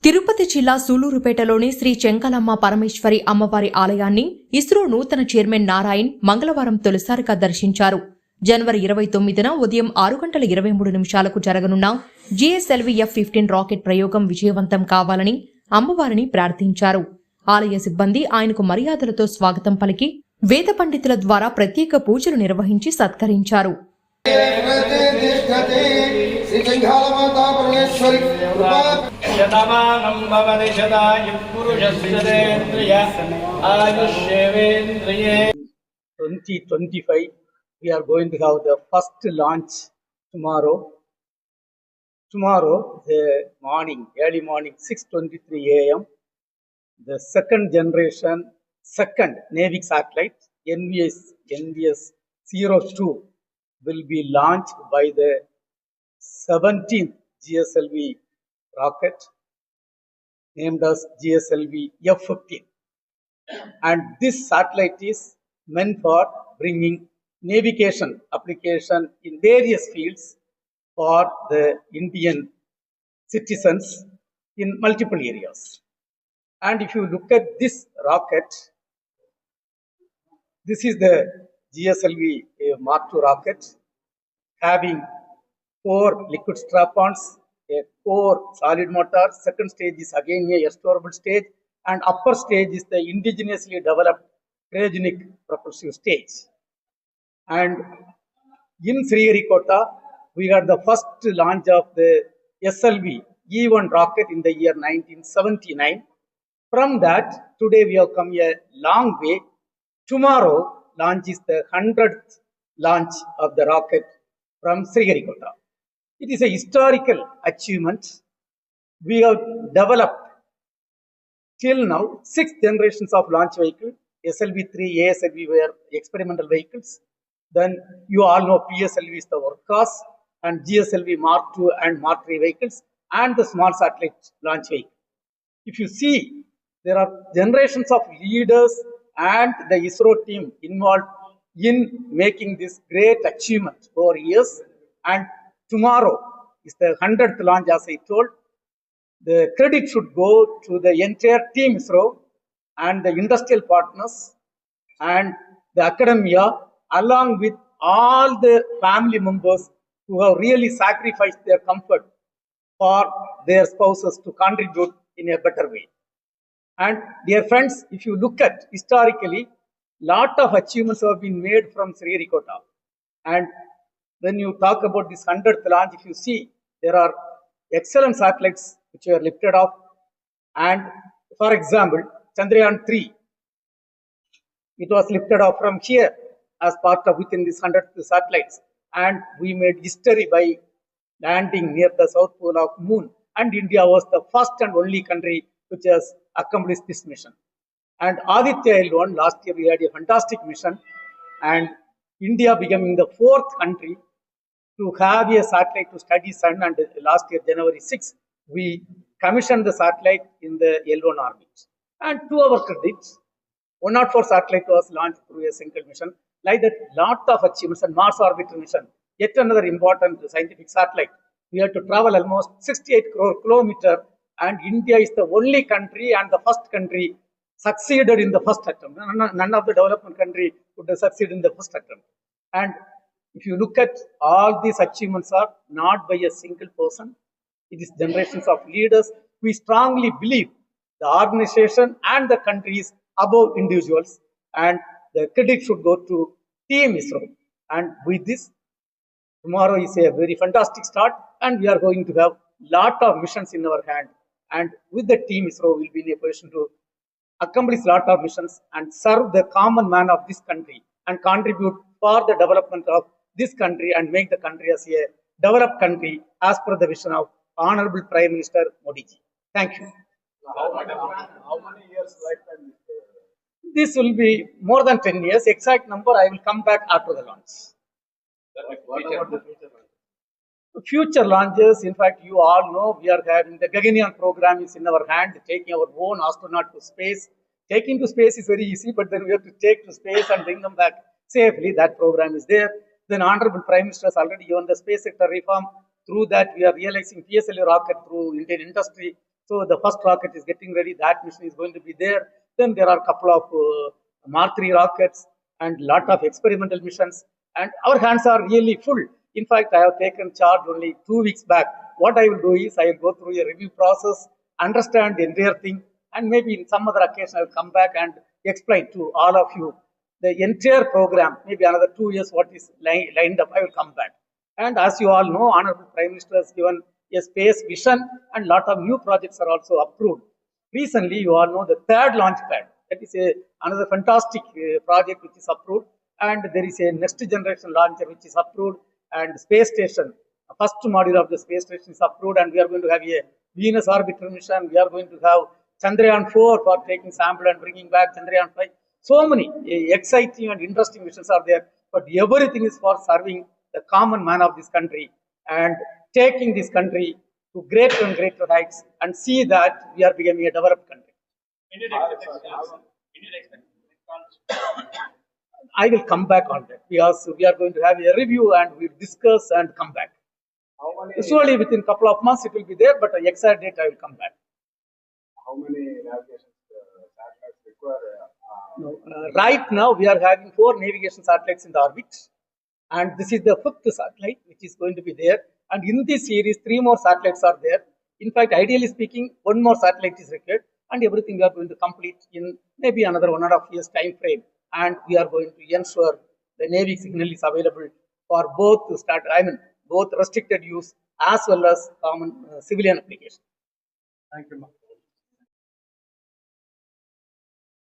తిరుపతి జిల్లా సుల్లూరుపేటలోని శ్రీ చెంగలమ్మ పరమేశ్వరి అమ్మవారి ఆలయాన్ని ఇస్రో నూతన చైర్మన్ నారాయణ్ మంగళవారం తొలిసారిగా దర్శించారు. జనవరి 29న ఉదయం 6:23 జరగనున్న GSLV F-15 రాకెట్ ప్రయోగం విజయవంతం కావాలని అమ్మవారిని ప్రార్థించారు. ఆలయ సిబ్బంది ఆయనకు మర్యాదలతో స్వాగతం పలికి వేద పండితుల ద్వారా ప్రత్యేక పూజలు నిర్వహించి సత్కరించారు. शतमानं भवति शतायुः पुरुषस्येन्द्रिय आयुष्येवेन्द्रिये. 2025 we are going to have the first launch tomorrow. The morning, early morning, 6:23 a.m. the second generation, second Navy satellite NVS-02 will be launched by the 17th GSLV rocket named as GSLV F-15, and this satellite is meant for bringing navigation application in various fields for the Indian citizens in multiple areas. And if you look at this rocket, this is the GSLV Mark II rocket having 4 liquid strap-ons, a core solid motor. Second stage is again a storable stage, and upper stage is the indigenously developed cryogenic propulsive stage. And in Sullurpeta, we got the first launch of the SLV E1 rocket in the year 1979. From that, today we have come a long way. Tomorrow launch is the 100th launch of the rocket from Sullurpeta. It is a historical achievement. We have developed till now 6 generations of launch vehicles. SLV-3, ASLV were experimental vehicles. Then you all know PSLV is the workhorse, and GSLV Mark II and Mark III vehicles, and the small satellite launch vehicle. If you see, there are generations of leaders and the ISRO team involved in making this great achievement over years. And tomorrow is the 100th launch, as I told. The credit should go to the entire team ISRO and the industrial partners and the academia, along with all the family members who have really sacrificed their comfort for their spouses to contribute in a better way. And dear friends, if you look at historically, lot of achievements have been made from Sullurpeta. And when you talk about this 100th launch, if you see, there are excellent satellites which were lifted off. And for example, Chandrayaan-3, it was lifted off from here as part of within this 100th satellites. And we made history by landing near the south pole of moon. And India was the first and only country which has accomplished this mission. And Aditya L1, last year we had a fantastic mission, and India becoming the 4th country to have a satellite to study sun. And last year, January 6, we commissioned the satellite in the L1 orbit. And to our credit, 104 satellite was launched through a single mission. Like that, lot of achievements. And Mars orbiter mission, yet another important scientific satellite. We had to travel almost 68 crore kilometers, and India is the only country and the first country succeeded in the first attempt. None of the development country would have succeeded in the first attempt. And if you look at all these achievements are not by a single person. It is generations of leaders. We strongly believe the organization and the country is above individuals, and the credit should go to Team ISRO. And with this, tomorrow is a very fantastic start, and we are going to have lot of missions in our hand. And with the Team ISRO, we will be in a position to accomplish lot of missions and serve the common man of this country and contribute for the development of this country and make the country as a developed country as per the vision of Honorable Prime Minister Modi ji. Thank you. How many years lifetime? This will be more than 10 years. Exact number I will come back after the launch. What about the future? Future launches, in fact, you all know we are having the Gaganyaan program is in our hand, taking our own astronaut to space. Taking to space is very easy, but then we have to take to space and bring them back safely. That program is there. Then Honorable Prime Minister has already given the space sector reform. Through that, we are realizing PSLV rocket through Indian industry. So the first rocket is getting ready. That mission is going to be there. Then there are a couple of Mark III rockets and lot of experimental missions. And our hands are really full. In fact, I have taken charge only 2 weeks back. What I will do is I will go through a review process, understand the entire thing, and maybe in some other occasion I will come back and explain to all of you the entire program. Maybe another 2 years what is lined up, I will come back. And as you all know, Honorable Prime Minister has given a space vision and lot of new projects are also approved. Recently, you all know the third launch pad. That is another fantastic project which is approved. And there is a next generation launcher which is approved. And space station, first module of the space station is approved. And we are going to have a Venus orbiter mission. We are going to have Chandrayaan 4 for taking sample and bringing back Chandrayaan 5. So many exciting and interesting missions are there. But everything is for serving the common man of this country and taking this country to greater and greater heights and see that we are becoming a developed country. I will come back on that because we are going to have a review and we'll discuss and come back. Usually within a couple of months it will be there, but the exact date I will come back. How many navigation satellites require? Right now we are having 4 navigation satellites in the orbit. And this is the 5th satellite which is going to be there. And in this series, 3 more satellites are there. In fact, ideally speaking, 1 more satellite is required. And everything we are going to complete in maybe another 1.5 years time frame. And we are going to ensure the Navy signal is available for both restricted use as well as common civilian application. Thank you.